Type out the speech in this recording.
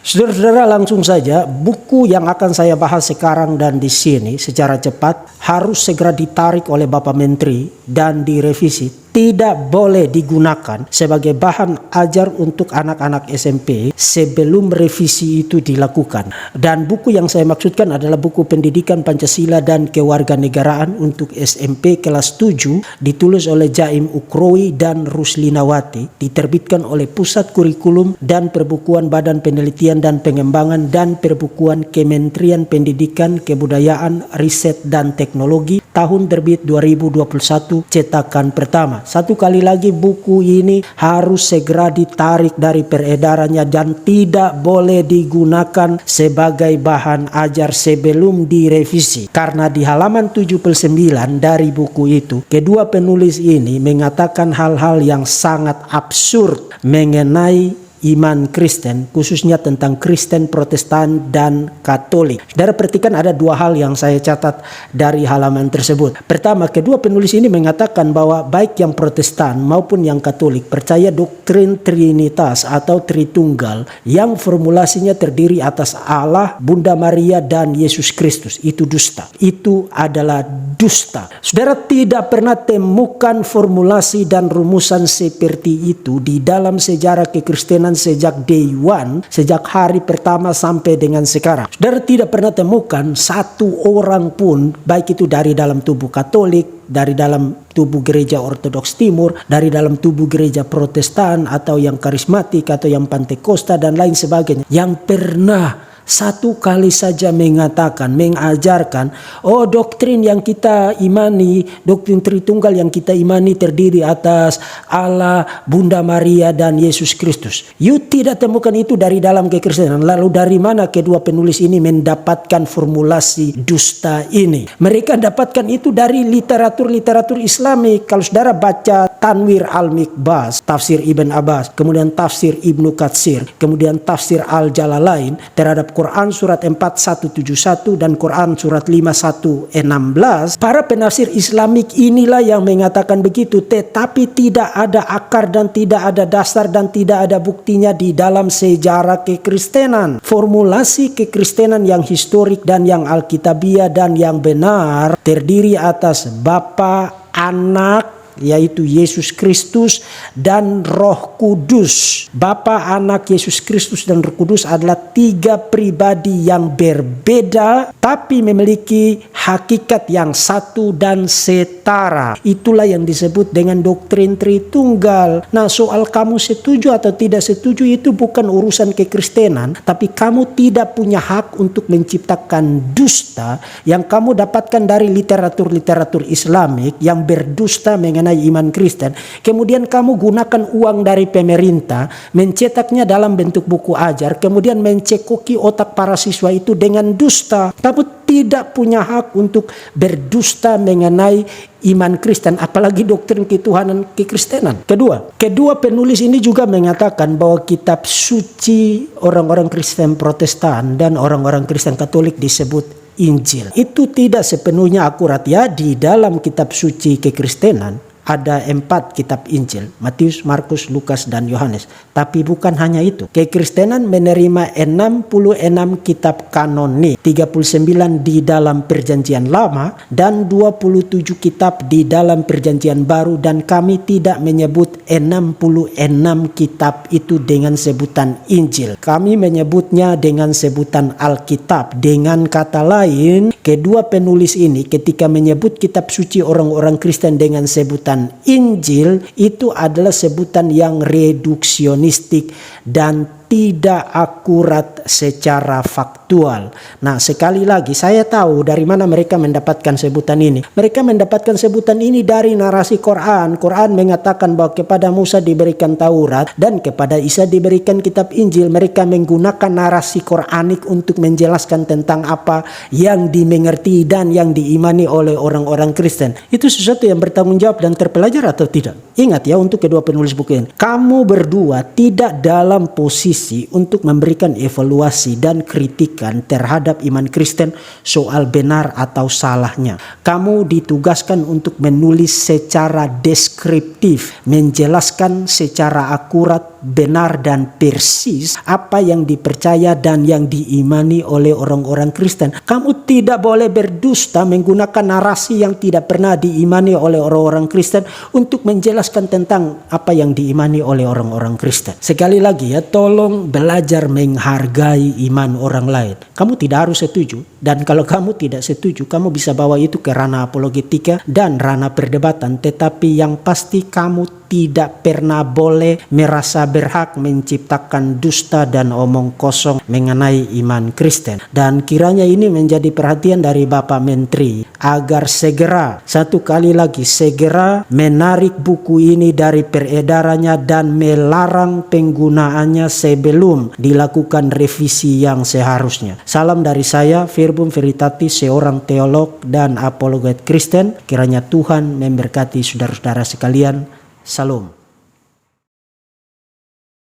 Saudara-saudara, langsung saja buku yang akan saya bahas sekarang dan di sini secara cepat harus segera ditarik oleh Bapak Menteri dan direvisi. Tidak boleh digunakan sebagai bahan ajar untuk anak-anak SMP sebelum revisi itu dilakukan. Dan buku yang saya maksudkan adalah buku Pendidikan Pancasila dan Kewarganegaraan untuk SMP kelas 7, ditulis oleh Jaim Ukrowi dan Ruslinawati, diterbitkan oleh Pusat Kurikulum dan Perbukuan Badan Penelitian dan Pengembangan dan Perbukuan Kementerian Pendidikan, Kebudayaan, Riset dan Teknologi, tahun terbit 2021, cetakan pertama. Satu kali lagi, buku ini harus segera ditarik dari peredarannya dan tidak boleh digunakan sebagai bahan ajar sebelum direvisi. Karena di halaman 79 dari buku itu, kedua penulis ini mengatakan hal-hal yang sangat absurd mengenai iman Kristen, khususnya tentang Kristen Protestan dan Katolik. Saudara perhatikan, ada dua hal yang saya catat dari halaman tersebut. Pertama, kedua penulis ini mengatakan bahwa baik yang Protestan maupun yang Katolik percaya doktrin Trinitas atau Tritunggal yang formulasinya terdiri atas Allah, Bunda Maria, dan Yesus Kristus. Itu dusta. Itu adalah dusta. Saudara tidak pernah temukan formulasi dan rumusan seperti itu di dalam sejarah kekristenan sejak day one, sejak hari pertama sampai dengan sekarang. Saudara tidak pernah temukan satu orang pun, baik itu dari dalam tubuh Katolik, dari dalam tubuh gereja Ortodoks Timur, dari dalam tubuh gereja Protestan atau yang karismatik atau yang Pantekosta dan lain sebagainya, yang pernah satu kali saja mengatakan, mengajarkan, oh doktrin yang kita imani, doktrin Tritunggal yang kita imani terdiri atas Allah, Bunda Maria, dan Yesus Kristus. You tidak temukan itu dari dalam kekristenan. Lalu dari mana kedua penulis ini mendapatkan formulasi dusta ini? Mereka dapatkan itu dari literatur Islami. Kalau saudara baca Tanwir Al-Mikbas, tafsir Ibn Abbas, kemudian tafsir Ibnu Katsir, kemudian tafsir Al-Jalalain terhadap Quran surat 4171 dan Quran surat 5116, para penafsir Islamik inilah yang mengatakan begitu, tetapi tidak ada akar dan tidak ada dasar dan tidak ada buktinya di dalam sejarah kekristenan. Formulasi kekristenan yang historik dan yang alkitabiah dan yang benar terdiri atas Bapa, Anak, yaitu Yesus Kristus dan Roh Kudus. Bapa, Anak, Yesus Kristus dan Roh Kudus adalah tiga pribadi yang berbeda tapi memiliki hakikat yang satu dan setara. Itulah yang disebut dengan doktrin Tritunggal. Nah, soal kamu setuju atau tidak setuju itu bukan urusan kekristenan, tapi kamu tidak punya hak untuk menciptakan dusta yang kamu dapatkan dari literatur Islamik yang berdusta mengenai iman Kristen. Kemudian kamu gunakan uang dari pemerintah, mencetaknya dalam bentuk buku ajar, kemudian mencekoki otak para siswa itu dengan dusta. Kamu tidak punya hak untuk berdusta mengenai iman Kristen, apalagi doktrin ketuhanan kekristenan. Kedua penulis ini juga mengatakan bahwa kitab suci orang-orang Kristen Protestan dan orang-orang Kristen Katolik disebut Injil. Itu tidak sepenuhnya akurat ya. Di dalam kitab suci kekristenan ada 4 kitab Injil, Matius, Markus, Lukas, dan Yohanes. Tapi bukan hanya itu. Kekristenan menerima 66 kitab kanoni, 39 di dalam Perjanjian Lama dan 27 kitab di dalam Perjanjian Baru, dan kami tidak menyebut 66 kitab itu dengan sebutan Injil. Kami menyebutnya dengan sebutan Alkitab. Dengan kata lain, kedua penulis ini ketika menyebut kitab suci orang-orang Kristen dengan sebutan Injil, itu adalah sebutan yang reduksionistik dan tidak akurat secara faktual. Nah, sekali lagi saya tahu dari mana mereka mendapatkan sebutan ini. Mereka mendapatkan sebutan ini dari narasi Quran. Quran mengatakan bahwa kepada Musa diberikan Taurat dan kepada Isa diberikan kitab Injil. Mereka menggunakan narasi Quranik untuk menjelaskan tentang apa yang dimengerti dan yang diimani oleh orang-orang Kristen. Itu sesuatu yang bertanggung jawab dan terpelajar atau tidak? Ingat ya, untuk kedua penulis buku ini, kamu berdua tidak dalam posisi revisi untuk memberikan evaluasi dan kritikan terhadap iman Kristen soal benar atau salahnya. Kamu ditugaskan untuk menulis secara deskriptif, menjelaskan secara akurat, benar dan persis apa yang dipercaya dan yang diimani oleh orang-orang Kristen. Kamu tidak boleh berdusta menggunakan narasi yang tidak pernah diimani oleh orang-orang Kristen untuk menjelaskan tentang apa yang diimani oleh orang-orang Kristen. Sekali lagi ya, tolong belajar menghargai iman orang lain. Kamu tidak harus setuju, dan kalau kamu tidak setuju, kamu bisa bawa itu ke ranah apologetika dan ranah perdebatan, tetapi yang pasti kamu tidak pernah boleh merasa berhak menciptakan dusta dan omong kosong mengenai iman Kristen. Dan kiranya ini menjadi perhatian dari Bapak Menteri agar segera, satu kali lagi, segera menarik buku ini dari peredarannya dan melarang penggunaannya sebelum dilakukan revisi yang seharusnya. Salam dari saya, Verbum Veritatis, seorang teolog dan apologet Kristen. Kiranya Tuhan memberkati saudara-saudara sekalian. Salam.